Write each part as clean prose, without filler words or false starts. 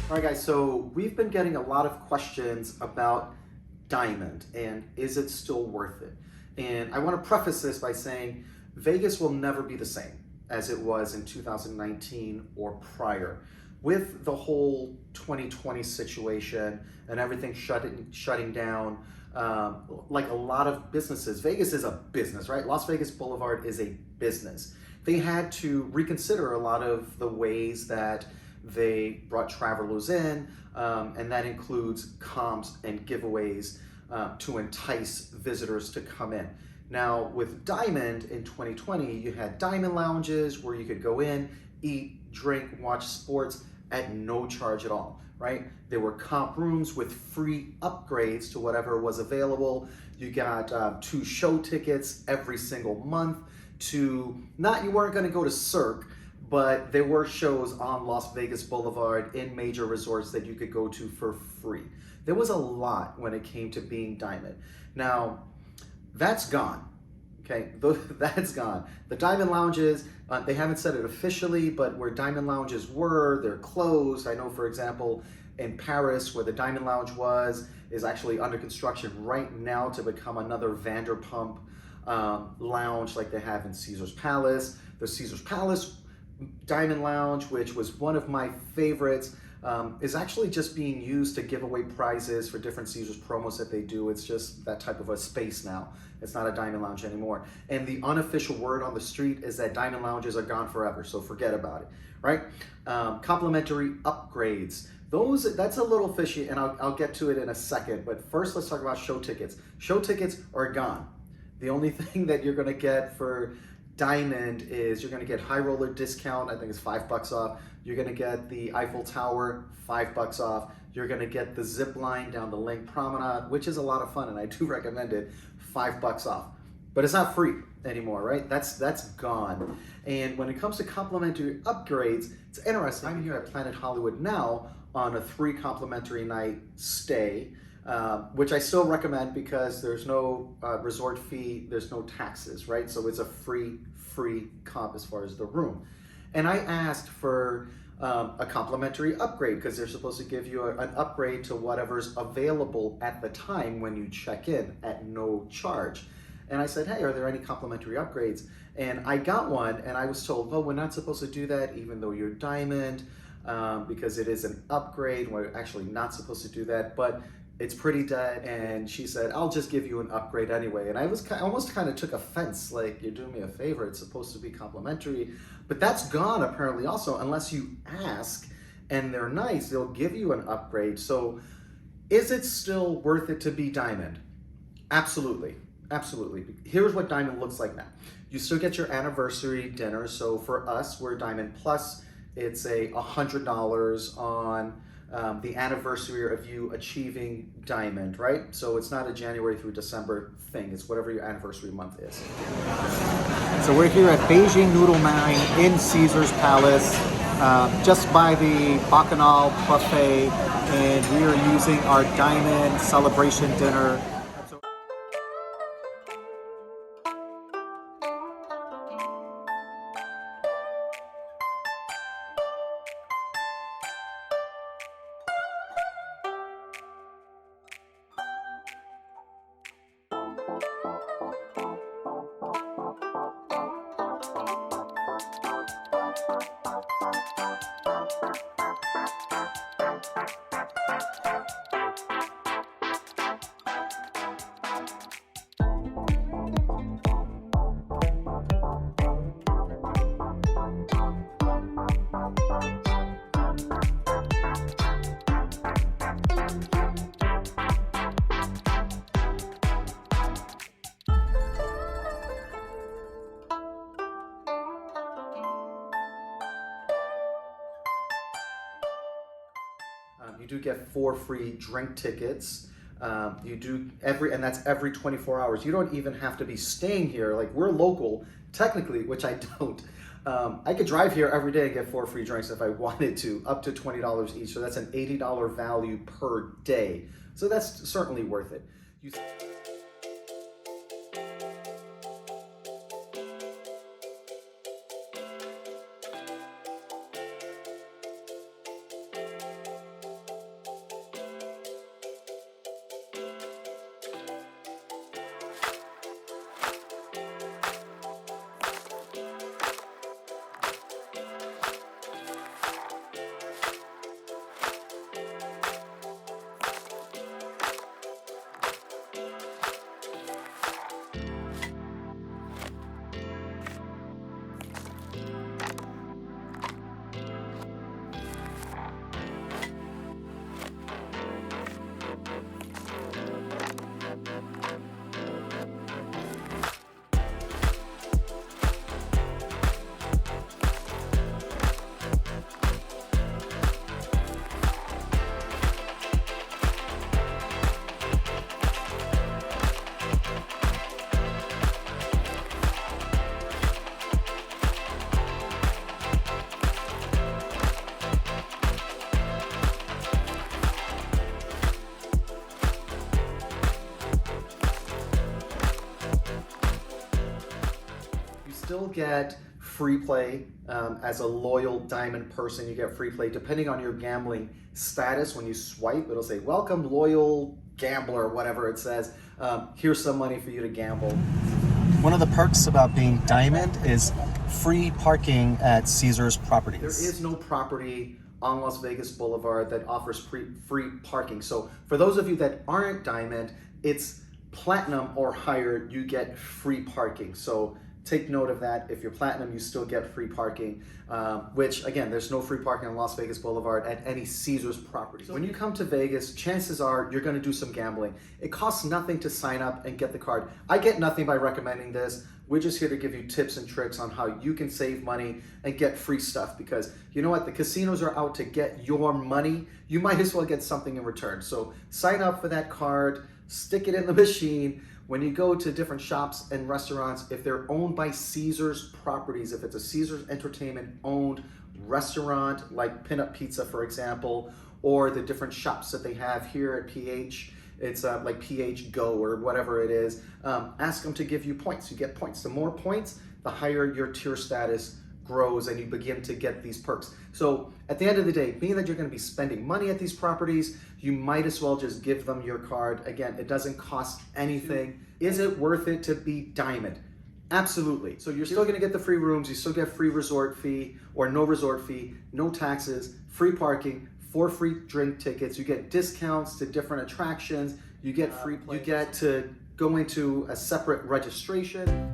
All right, guys, so we've been getting a lot of questions about Diamond and is it still worth it? And I want to preface this by saying Vegas will never be the same as it was in 2019 or prior. With the whole 2020 situation and everything shutting down, like a lot of businesses, Vegas is a business, right? Las Vegas Boulevard is a business. They had to reconsider a lot of the ways that they brought travelers in, and that includes comps and giveaways to entice visitors to come in. Now, with Diamond in 2020, you had Diamond lounges where you could go in, eat, drink, watch sports at no charge at all, right? There were comp rooms with free upgrades to whatever was available. You got 2 show tickets every single month to, not you weren't gonna go to Cirque, but there were shows on Las Vegas Boulevard in major resorts that you could go to for free. There was a lot when it came to being Diamond. Now, that's gone, okay? That's gone. The Diamond Lounges, they haven't said it officially, but where Diamond Lounges were, they're closed. I know, for example, in Paris, where the Diamond Lounge was, is actually under construction right now to become another Vanderpump lounge like they have in Caesar's Palace. The Caesar's Palace Diamond Lounge, which was one of my favorites, is actually just being used to give away prizes for different Caesars promos that they do. It's just that type of a space now. It's not a Diamond Lounge anymore. And the unofficial word on the street is that Diamond Lounges are gone forever, so forget about it, right? Complimentary upgrades. That's a little fishy, and I'll get to it in a second, but first let's talk about show tickets. Show tickets are gone. The only thing that you're gonna get for Diamond is you're gonna get high roller discount, I think it's $5 off. You're gonna get the Eiffel Tower, $5 off. You're gonna get the zip line down the Lake Promenade, which is a lot of fun and I do recommend it, $5 off. But it's not free anymore, right? That's gone. And when it comes to complimentary upgrades, it's interesting. I'm here at Planet Hollywood now on a 3 complimentary night stay, which I still recommend because there's no resort fee, there's no taxes, right? So it's a free comp as far as the room. And I asked for a complimentary upgrade because they're supposed to give you an upgrade to whatever's available at the time when you check in at no charge. And I said, hey, are there any complimentary upgrades? And I got one and I was told, well, we're not supposed to do that even though you're Diamond because it is an upgrade. We're actually not supposed to do that, but it's pretty dead. And she said, I'll just give you an upgrade anyway. And I almost kind of took offense, like, you're doing me a favor, it's supposed to be complimentary. But that's gone apparently also, unless you ask and they're nice, they'll give you an upgrade. So is it still worth it to be Diamond? Absolutely, absolutely. Here's what Diamond looks like now. You still get your anniversary dinner. So for us, we're Diamond Plus. It's a $100 on the anniversary of you achieving Diamond, right? So it's not a January through December thing. It's whatever your anniversary month is. So we're here at Beijing Noodle Mine in Caesar's Palace, just by the Bacchanal buffet, and we are using our Diamond celebration dinner. You do get 4 free drink tickets. You do and that's every 24 hours. You don't even have to be staying here. Like, we're local, technically, which I don't. I could drive here every day and get 4 free drinks if I wanted to, up to $20 each. So that's an $80 value per day. So that's certainly worth it. still get free play. As a loyal diamond person, you get free play depending on your gambling status. When you swipe, it'll say, welcome loyal gambler, whatever it says. Here's some money for you to gamble. One of the perks about being diamond is free parking at Caesars properties. There is no property on Las Vegas Boulevard that offers free parking. So for those of you that aren't diamond, it's platinum or higher, you get free parking. So take note of that. If you're platinum, you still get free parking, which again, there's no free parking on Las Vegas Boulevard at any Caesars property. So when you come to Vegas, chances are you're gonna do some gambling. It costs nothing to sign up and get the card. I get nothing by recommending this. We're just here to give you tips and tricks on how you can save money and get free stuff, because you know what? The casinos are out to get your money. You might as well get something in return. So sign up for that card, stick it in the machine. When you go to different shops and restaurants, if they're owned by Caesars properties, if it's a Caesars Entertainment owned restaurant, like Pinup Pizza, for example, or the different shops that they have here at PH, it's like PH Go or whatever it is, ask them to give you points. You get points. The more points, the higher your tier status grows and you begin to get these perks. So at the end of the day, being that you're going to be spending money at these properties, you might as well just give them your card. Again, it doesn't cost anything. Is it worth it to be diamond? Absolutely. So you're still going to get the free rooms, you still get free resort fee or no resort fee, no taxes, free parking, 4 free drink tickets, you get discounts to different attractions, you get free play. You get to go into a separate registration.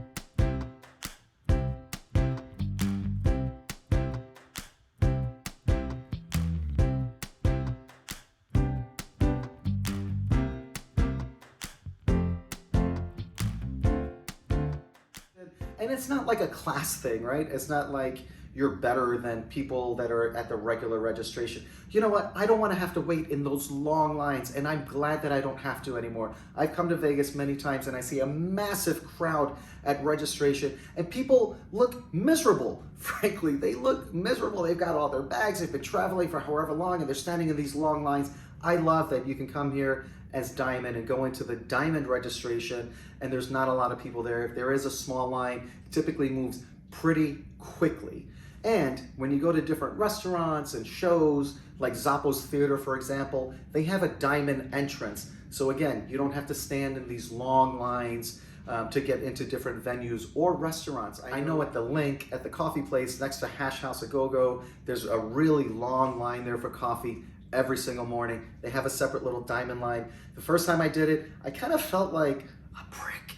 And it's not like a class thing, right? It's not like you're better than people that are at the regular registration. You know what? I don't want to have to wait in those long lines, and I'm glad that I don't have to anymore. I've come to Vegas many times and I see a massive crowd at registration, and people look miserable. Frankly, they look miserable. They've got all their bags, they've been traveling for however long, and they're standing in these long lines. I love that you can come here as diamond and go into the diamond registration, and there's not a lot of people there. If there is a small line, it typically moves pretty quickly. And when you go to different restaurants and shows, like Zappo's Theater, for example, they have a diamond entrance. So again, you don't have to stand in these long lines to get into different venues or restaurants. I know at the Link, at the coffee place next to Hash House A Go-Go, there's a really long line there for coffee every single morning. They have a separate little diamond line. The first time I did it, I kind of felt like a prick.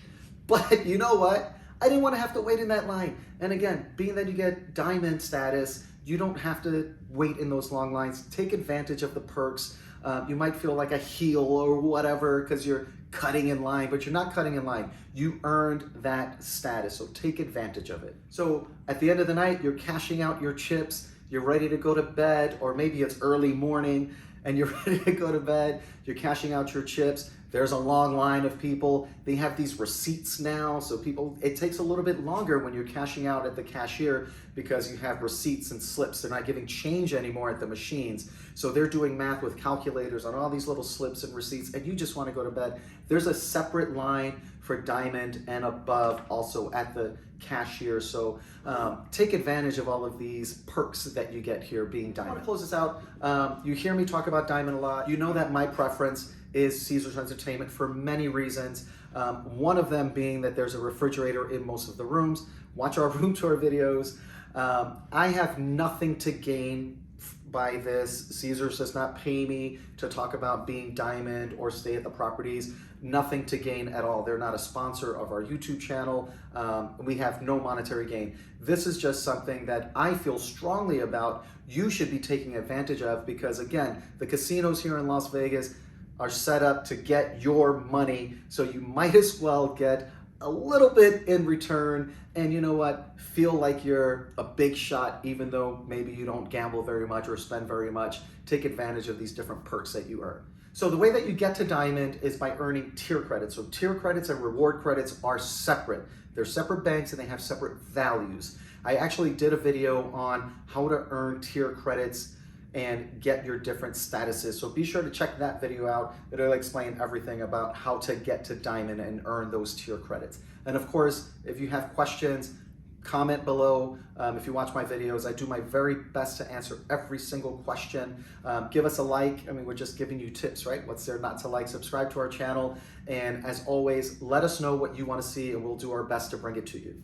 But you know what? I didn't want to have to wait in that line. And again, being that you get diamond status, you don't have to wait in those long lines. Take advantage of the perks. You might feel like a heel or whatever because you're cutting in line, but you're not cutting in line. You earned that status, so take advantage of it. So at the end of the night, you're cashing out your chips, you're ready to go to bed, or maybe it's early morning and you're ready to go to bed, you're cashing out your chips. There's a long line of people. They have these receipts now, so it takes a little bit longer when you're cashing out at the cashier because you have receipts and slips. They're not giving change anymore at the machines. So they're doing math with calculators on all these little slips and receipts, and you just want to go to bed. There's a separate line for diamond and above also at the cashier. So take advantage of all of these perks that you get here being diamond. I want to close this out. You hear me talk about diamond a lot. You know that my preference is Caesars Entertainment for many reasons. One of them being that there's a refrigerator in most of the rooms. Watch our room tour videos. I have nothing to gain by this. Caesars does not pay me to talk about being diamond or stay at the properties. Nothing to gain at all. They're not a sponsor of our YouTube channel. We have no monetary gain. This is just something that I feel strongly about you should be taking advantage of, because again, the casinos here in Las Vegas are set up to get your money, so you might as well get a little bit in return, and you know what, feel like you're a big shot even though maybe you don't gamble very much or spend very much. Take advantage of these different perks that you earn. So the way that you get to diamond is by earning tier credits. So tier credits and reward credits are separate. They're separate banks and they have separate values. I actually did a video on how to earn tier credits and get your different statuses. So be sure to check that video out. It'll explain everything about how to get to diamond and earn those tier credits. And of course, if you have questions, comment below. If you watch my videos, I do my very best to answer every single question. Give us a like. I mean, we're just giving you tips, right? What's there not to like? Subscribe to our channel. And as always, let us know what you want to see and we'll do our best to bring it to you.